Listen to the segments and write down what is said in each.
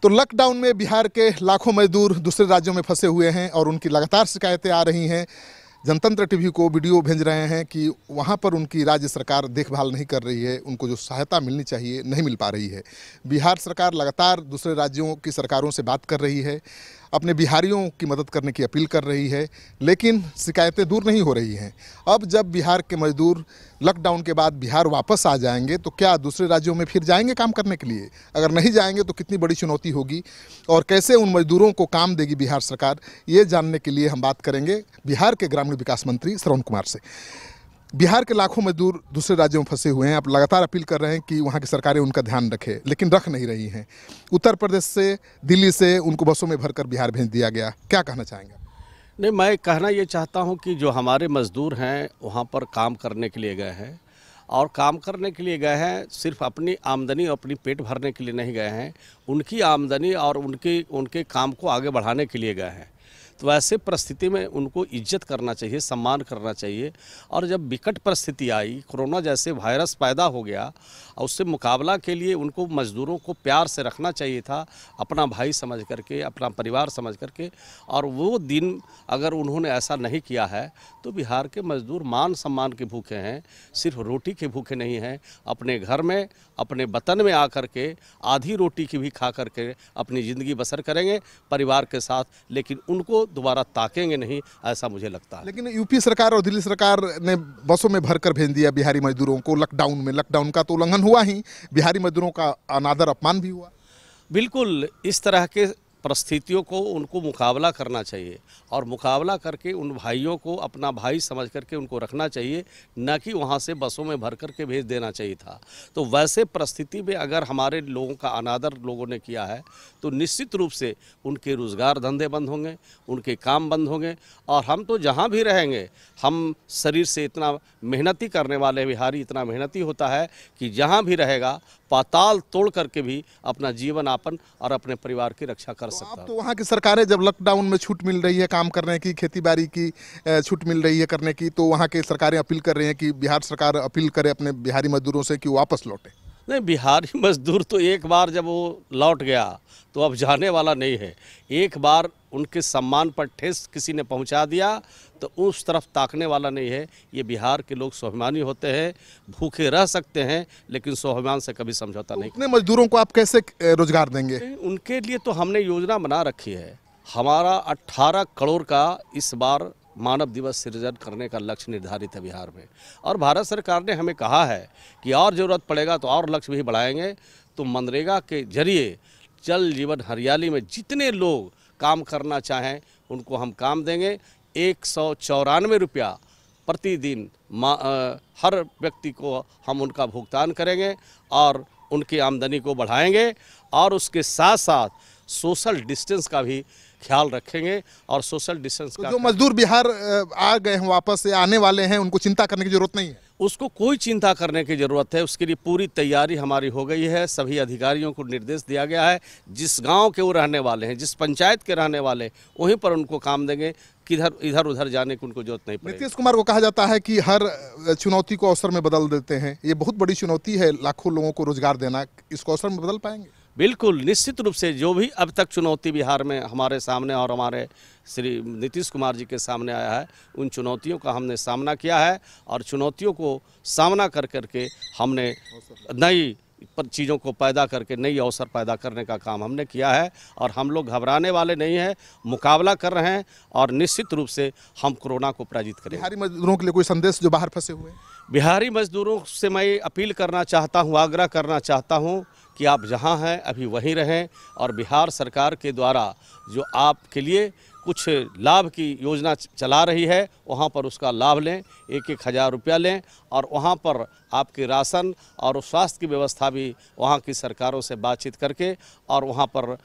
तो लॉकडाउन में बिहार के लाखों मजदूर दूसरे राज्यों में फंसे हुए हैं और उनकी लगातार शिकायतें आ रही हैं। जनतंत्र टीवी को वीडियो भेज रहे हैं कि वहाँ पर उनकी राज्य सरकार देखभाल नहीं कर रही है, उनको जो सहायता मिलनी चाहिए नहीं मिल पा रही है। बिहार सरकार लगातार दूसरे राज्यों की सरकारों से बात कर रही है, अपने बिहारियों की मदद करने की अपील कर रही है, लेकिन शिकायतें दूर नहीं हो रही हैं। अब जब बिहार के मजदूर लॉकडाउन के बाद बिहार वापस आ जाएंगे तो क्या दूसरे राज्यों में फिर जाएंगे काम करने के लिए? अगर नहीं जाएंगे तो कितनी बड़ी चुनौती होगी और कैसे उन मजदूरों को काम देगी बिहार सरकार, ये जानने के लिए हम बात करेंगे बिहार के ग्रामीण विकास मंत्री श्रवण कुमार से। बिहार के लाखों मजदूर दूसरे राज्यों में फंसे हुए हैं। आप लगातार अपील कर रहे हैं कि वहाँ की सरकारें उनका ध्यान रखें, लेकिन रख नहीं रही हैं। उत्तर प्रदेश से, दिल्ली से उनको बसों में भरकर बिहार भेज दिया गया। क्या कहना चाहेंगे? नहीं, मैं कहना ये चाहता हूँ कि जो हमारे मज़दूर हैं वहाँ पर काम करने के लिए गए हैं और काम करने के लिए गए हैं, सिर्फ अपनी आमदनी और अपनी पेट भरने के लिए नहीं गए हैं, उनकी आमदनी और उनके काम को आगे बढ़ाने के लिए गए हैं। तो वैसे परिस्थिति में उनको इज्जत करना चाहिए, सम्मान करना चाहिए। और जब विकट परिस्थिति आई, कोरोना जैसे वायरस पैदा हो गया और उससे मुकाबला के लिए उनको मज़दूरों को प्यार से रखना चाहिए था, अपना भाई समझ करके, अपना परिवार समझ करके। और वो दिन अगर उन्होंने ऐसा नहीं किया है तो बिहार के मज़दूर मान सम्मान के भूखे हैं, सिर्फ रोटी के भूखे नहीं हैं। अपने घर में, अपने वतन में आकर के आधी रोटी की भी खा करके अपनी ज़िंदगी बसर करेंगे परिवार के साथ, लेकिन उनको दोबारा ताकेंगे नहीं, ऐसा मुझे लगता है। लेकिन यूपी सरकार और दिल्ली सरकार ने बसों में भरकर भेज दिया बिहारी मजदूरों को लॉकडाउन में। लॉकडाउन का तो उल्लंघन हुआ ही, बिहारी मजदूरों का अनादर अपमान भी हुआ। बिल्कुल, इस तरह के परिस्थितियों को उनको मुकाबला करना चाहिए और मुकाबला करके उन भाइयों को अपना भाई समझ करके उनको रखना चाहिए, न कि वहाँ से बसों में भर करके भेज देना चाहिए था। तो वैसे परिस्थिति में अगर हमारे लोगों का अनादर लोगों ने किया है तो निश्चित रूप से उनके रोज़गार धंधे बंद होंगे, उनके काम बंद होंगे। और हम तो जहाँ भी रहेंगे, हम शरीर से इतना मेहनती करने वाले बिहारी इतना मेहनती होता है कि जहाँ भी रहेगा पाताल तोड़ करके भी अपना जीवन यापन और अपने परिवार की रक्षा कर सकता है। तो वहाँ की सरकारें जब लॉकडाउन में छूट मिल रही है काम करने की, खेती बाड़ी की छूट मिल रही है करने की, तो वहाँ की सरकारें अपील कर रही हैं कि बिहार सरकार अपील करे अपने बिहारी मजदूरों से कि वो वापस लौटे। नहीं, बिहारी मजदूर तो एक बार जब वो लौट गया तो अब जाने वाला नहीं है। एक बार उनके सम्मान पर ठेस किसी ने पहुंचा दिया तो उस तरफ ताकने वाला नहीं है। ये बिहार के लोग स्वाभिमानी होते हैं, भूखे रह सकते हैं लेकिन स्वाभिमान से कभी समझौता नहीं। इतने मजदूरों को आप कैसे रोजगार देंगे? उनके लिए तो हमने योजना बना रखी है। हमारा 18 करोड़ का इस बार मानव दिवस सृजन करने का लक्ष्य निर्धारित है बिहार में, और भारत सरकार ने हमें कहा है कि और ज़रूरत पड़ेगा तो और लक्ष्य भी बढ़ाएंगे। तो मनरेगा के जरिए जल जीवन हरियाली में जितने लोग काम करना चाहें उनको हम काम देंगे। 194 रुपया प्रतिदिन हर व्यक्ति को हम उनका भुगतान करेंगे और उनकी आमदनी को बढ़ाएंगे। और उसके साथ साथ सोशल डिस्टेंस का भी ख्याल रखेंगे। और सोशल डिस्टेंस का जो मजदूर बिहार आ गए हैं वापस या आने वाले हैं, उनको चिंता करने की जरूरत नहीं है। उसको कोई चिंता करने की ज़रूरत है, उसके लिए पूरी तैयारी हमारी हो गई है। सभी अधिकारियों को निर्देश दिया गया है, जिस गांव के वो रहने वाले हैं, जिस पंचायत के रहने वाले, वहीं पर उनको काम देंगे। किधर इधर उधर जाने की उनको जरूरत नहीं पड़ेगी। नीतीश कुमार को कहा जाता है कि हर चुनौती को अवसर में बदल देते हैं। ये बहुत बड़ी चुनौती है, लाखों लोगों को रोजगार देना। इसको अवसर में बदल पाएंगे? बिल्कुल, निश्चित रूप से जो भी अब तक चुनौती बिहार में हमारे सामने और हमारे श्री नीतीश कुमार जी के सामने आया है, उन चुनौतियों का हमने सामना किया है और चुनौतियों को सामना कर करके हमने नई चीज़ों को पैदा करके नई अवसर पैदा करने का काम हमने किया है। और हम लोग घबराने वाले नहीं हैं, मुकाबला कर रहे हैं और निश्चित रूप से हम कोरोना को पराजित करेंगे। बिहारी मजदूरों के लिए कोई संदेश जो बाहर फंसे हुए हैं? बिहारी मजदूरों से मैं अपील करना चाहता हूँ, आग्रह करना चाहता हूँ कि आप जहाँ हैं अभी वहीं रहें और बिहार सरकार के द्वारा जो आपके लिए कुछ लाभ की योजना चला रही है वहाँ पर उसका लाभ लें। 1-1 हज़ार रुपया लें और वहाँ पर आपके राशन और स्वास्थ्य की व्यवस्था भी वहाँ की सरकारों से बातचीत करके और वहाँ पर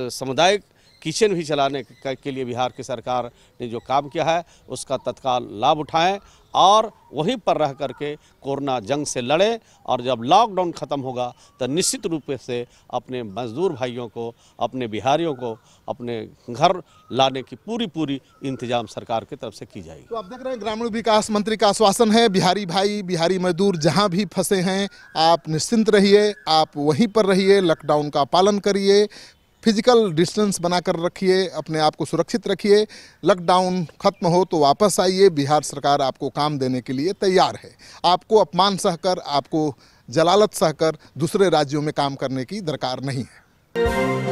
सामुदायिक किचन भी चलाने के लिए बिहार की सरकार ने जो काम किया है उसका तत्काल लाभ उठाएं और वहीं पर रह करके कोरोना जंग से लड़ें। और जब लॉकडाउन ख़त्म होगा तो निश्चित रूप से अपने मजदूर भाइयों को, अपने बिहारियों को अपने घर लाने की पूरी इंतजाम सरकार की तरफ से की जाएगी। तो आप देख रहे हैं ग्रामीण विकास मंत्री का आश्वासन है, बिहारी भाई, बिहारी मजदूर जहां भी फंसे हैं आप निश्चिंत रहिए, आप वहीं पर रहिए, लॉकडाउन का पालन करिए, फिजिकल डिस्टेंस बनाकर रखिए, अपने आप को सुरक्षित रखिए। लॉकडाउन खत्म हो तो वापस आइए, बिहार सरकार आपको काम देने के लिए तैयार है। आपको अपमान सहकर, आपको जलालत सहकर दूसरे राज्यों में काम करने की दरकार नहीं है।